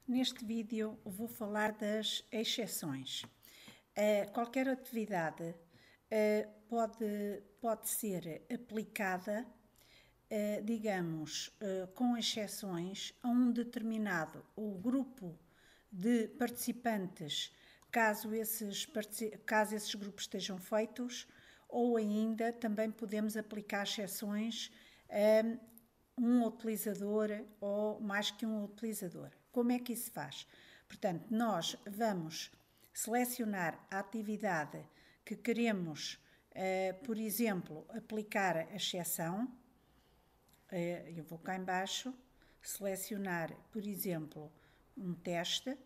Neste vídeo vou falar das exceções. Qualquer atividade pode ser aplicada, digamos, com exceções a um determinado ou grupo de participantes, caso esses grupos estejam feitos, ou ainda também podemos aplicar exceções a um utilizador ou mais que um utilizador. Como é que isso se faz? Portanto, nós vamos selecionar a atividade que queremos, por exemplo, aplicar a exceção. Eu vou cá em baixo, selecionar, por exemplo, um teste,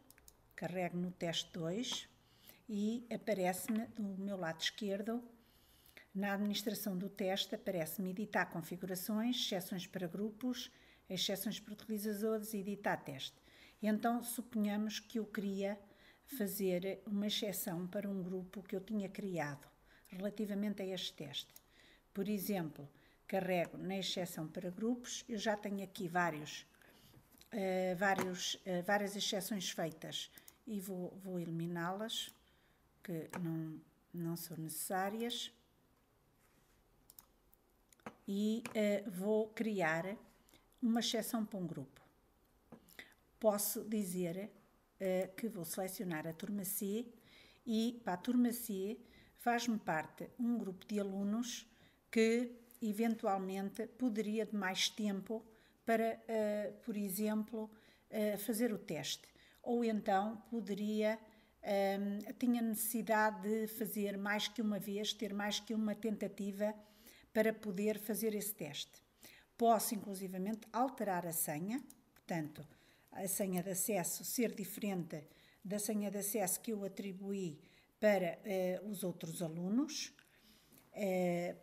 carrego no teste 2 e aparece-me do meu lado esquerdo, na administração do teste, aparece-me editar configurações, exceções para grupos, exceções para utilizadores e editar teste. Então, suponhamos que eu queria fazer uma exceção para um grupo que eu tinha criado relativamente a este teste. Por exemplo, carrego na exceção para grupos, eu já tenho aqui várias exceções feitas e vou eliminá-las, que não são necessárias. E vou criar uma exceção para um grupo. Posso dizer que vou selecionar a turma C e para a turma C faz-me parte um grupo de alunos que eventualmente poderia de mais tempo para, por exemplo, fazer o teste. Ou então tinha necessidade de fazer mais que uma vez, ter mais que uma tentativa para poder fazer esse teste. Posso, inclusivamente, alterar a senha, portanto, a senha de acesso ser diferente da senha de acesso que eu atribuí para os outros alunos.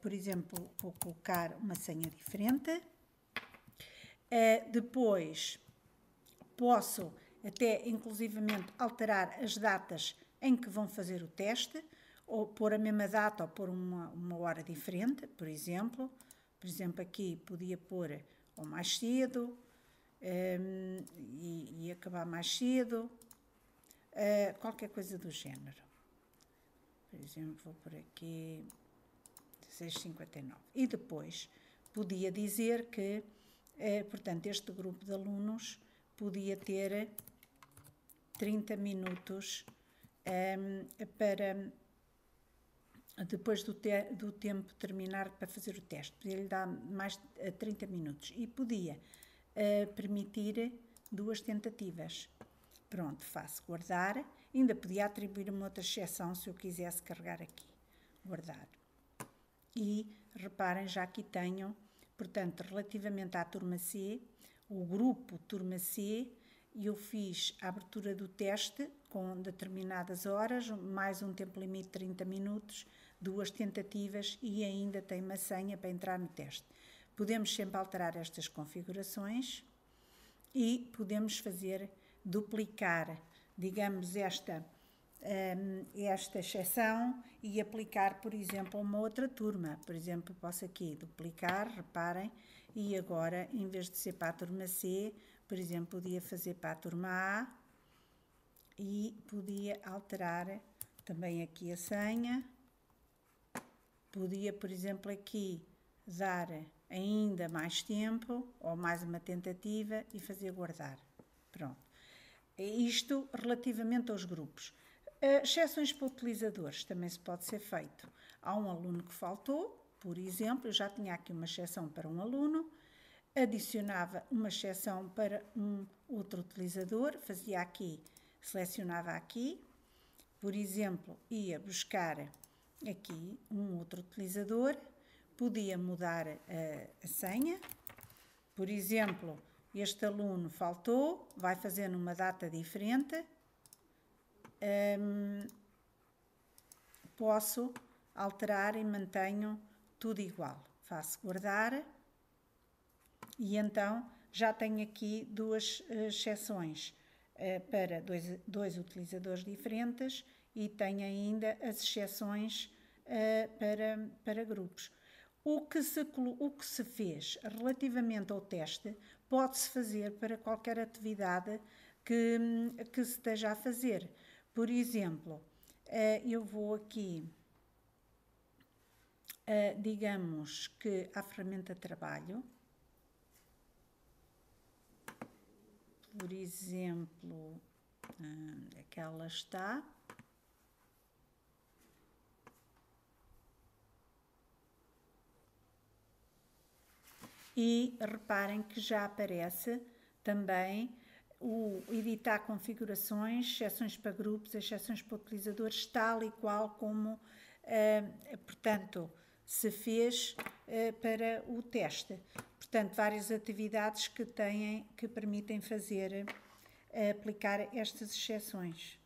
Por exemplo, vou colocar uma senha diferente. Depois, posso até, inclusivamente, alterar as datas em que vão fazer o teste, ou pôr a mesma data ou pôr uma hora diferente, por exemplo. Por exemplo, aqui podia pôr ou mais cedo e acabar mais cedo, qualquer coisa do género. Por exemplo, vou por aqui 16h59. E depois podia dizer que, portanto, este grupo de alunos podia ter 30 minutos para... Depois do tempo terminar para fazer o teste, podia-lhe dar mais 30 minutos e podia permitir 2 tentativas. Pronto, faço guardar, ainda podia atribuir uma outra exceção se eu quisesse carregar aqui, guardar. E reparem, já aqui tenho, portanto, relativamente à turma C, o grupo turma C, eu fiz a abertura do teste com determinadas horas, mais um tempo limite de 30 minutos, 2 tentativas e ainda tem uma senha para entrar no teste. Podemos sempre alterar estas configurações e podemos duplicar, digamos, esta exceção e aplicar, por exemplo, a uma outra turma. Por exemplo, posso aqui duplicar, reparem, e agora, em vez de ser para a turma C, por exemplo, podia fazer para a turma A e podia alterar também aqui a senha. Podia, por exemplo, aqui dar ainda mais tempo ou mais uma tentativa e fazer guardar. Pronto. Isto relativamente aos grupos. Exceções para utilizadores também se pode ser feito. Há um aluno que faltou, por exemplo, eu já tinha aqui uma exceção para um aluno, adicionava uma exceção para um outro utilizador, fazia aqui, selecionava aqui, por exemplo, ia buscar aqui um outro utilizador, podia mudar a senha, por exemplo, este aluno faltou, vai fazer numa data diferente, posso alterar e mantenho tudo igual. Faço guardar e então já tenho aqui 2 exceções para dois utilizadores diferentes e tenho ainda as exceções para grupos. O que se fez relativamente ao teste pode-se fazer para qualquer atividade que se esteja a fazer. Por exemplo, eu vou aqui, digamos que a ferramenta trabalho, por exemplo, onde é que ela está? E reparem que já aparece também o editar configurações, exceções para grupos, exceções para utilizadores, tal e qual como, portanto, se fez para o teste. Portanto, várias atividades que permitem fazer, aplicar estas exceções.